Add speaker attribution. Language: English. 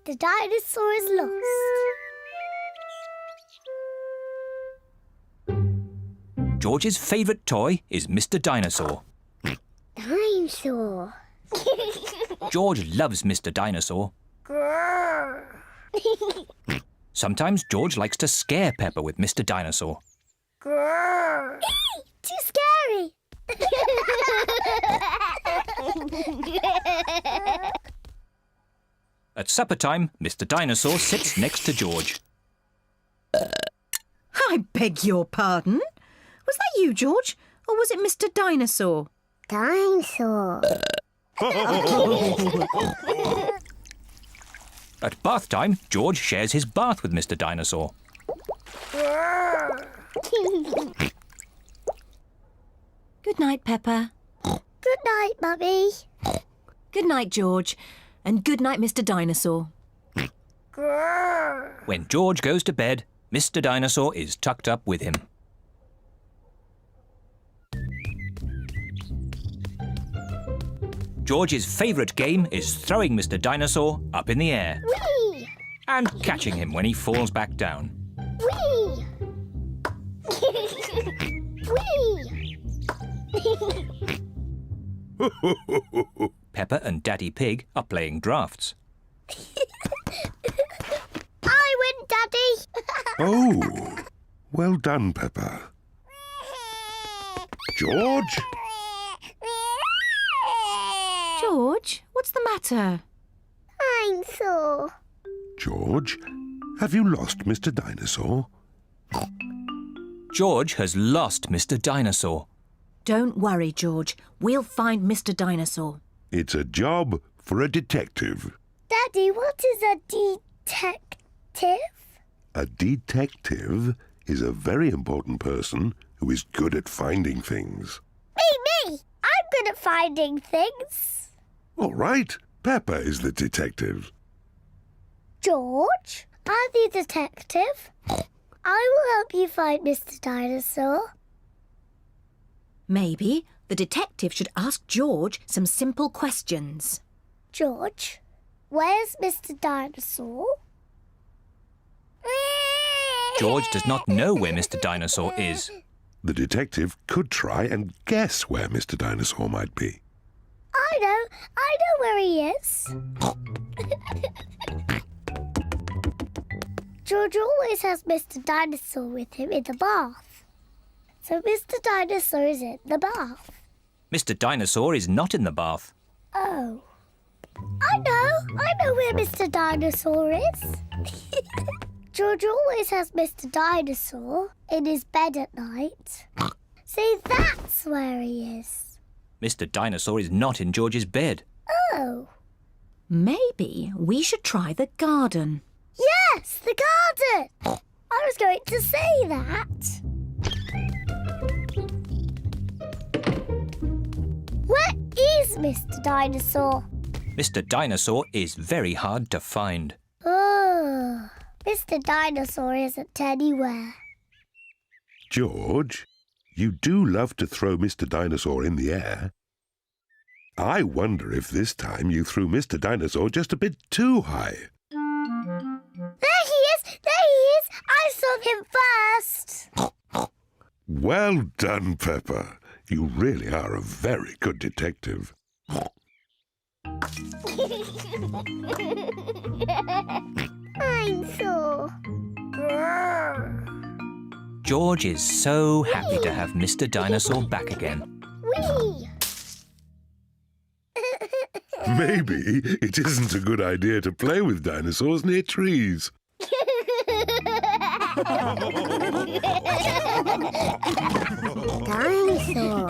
Speaker 1: Mr. Dinosaur is lost.
Speaker 2: George's favourite toy is Mr. Dinosaur.
Speaker 1: Dinosaur.
Speaker 2: George loves Mr. Dinosaur.
Speaker 1: Grrr.
Speaker 2: Sometimes George likes to scare Peppa with Mr. Dinosaur.
Speaker 1: Grrr. Too scary.
Speaker 2: At supper time, Mr. Dinosaur sits next to George.
Speaker 3: I beg your pardon? Was that you, George? Or was it Mr. Dinosaur?
Speaker 1: Dinosaur.
Speaker 2: At bath time, George shares his bath with Mr. Dinosaur.
Speaker 3: Good night, Peppa.
Speaker 1: Good night, Mummy.
Speaker 3: Good night, George. And good night, Mr. Dinosaur.
Speaker 1: Grrr.
Speaker 2: When George goes to bed, Mr. Dinosaur is tucked up with him. George's favourite game is throwing Mr. Dinosaur up in the air
Speaker 1: Whee!
Speaker 2: and catching him when he falls back down.
Speaker 1: Whee! Whee!
Speaker 2: Peppa and Daddy Pig are playing drafts.
Speaker 1: I win, Daddy.
Speaker 4: Oh, well done, Peppa. George?
Speaker 3: George, what's the matter?
Speaker 1: Dinosaur.
Speaker 4: George, have you lost Mr. Dinosaur?
Speaker 2: George has lost Mr. Dinosaur.
Speaker 3: Don't worry, George. We'll find Mr. Dinosaur.
Speaker 4: It's a job for a detective.
Speaker 1: Daddy, what is a detective?
Speaker 4: A detective is a very important person who is good at finding things.
Speaker 1: Me! I'm good at finding things.
Speaker 4: All right, Peppa is the detective.
Speaker 1: George, I'm the detective. I will help you find Mr. Dinosaur.
Speaker 3: Maybe the detective should ask George some simple questions.
Speaker 1: George, where's Mr. Dinosaur?
Speaker 4: George does not know where Mr. Dinosaur is. The detective could try and guess where Mr. Dinosaur might be.
Speaker 1: I know where he is. George always has Mr. Dinosaur with him in the bath. So Mr. Dinosaur is in the bath.
Speaker 2: Mr. Dinosaur is not in the bath.
Speaker 1: Oh. I know where Mr. Dinosaur is. George always has Mr. Dinosaur in his bed at night. See, that's where he is.
Speaker 2: Mr. Dinosaur is not in George's bed.
Speaker 1: Oh.
Speaker 3: Maybe we should try the garden.
Speaker 1: Yes, the garden. I was going to say that. Where is Mr. Dinosaur?
Speaker 2: Mr. Dinosaur is very hard to find.
Speaker 1: Oh, Mr. Dinosaur isn't anywhere.
Speaker 4: George, you do love to throw Mr. Dinosaur in the air. I wonder if this time you threw Mr. Dinosaur just a bit too high.
Speaker 1: There he is! I saw him first.
Speaker 4: Well done, Peppa. You really are a very good detective.
Speaker 1: Dinosaur.
Speaker 2: George is so happy to have Mr. Dinosaur back again.
Speaker 1: Whee!
Speaker 4: Maybe it isn't a good idea to play with dinosaurs near trees.
Speaker 1: Dinosaur.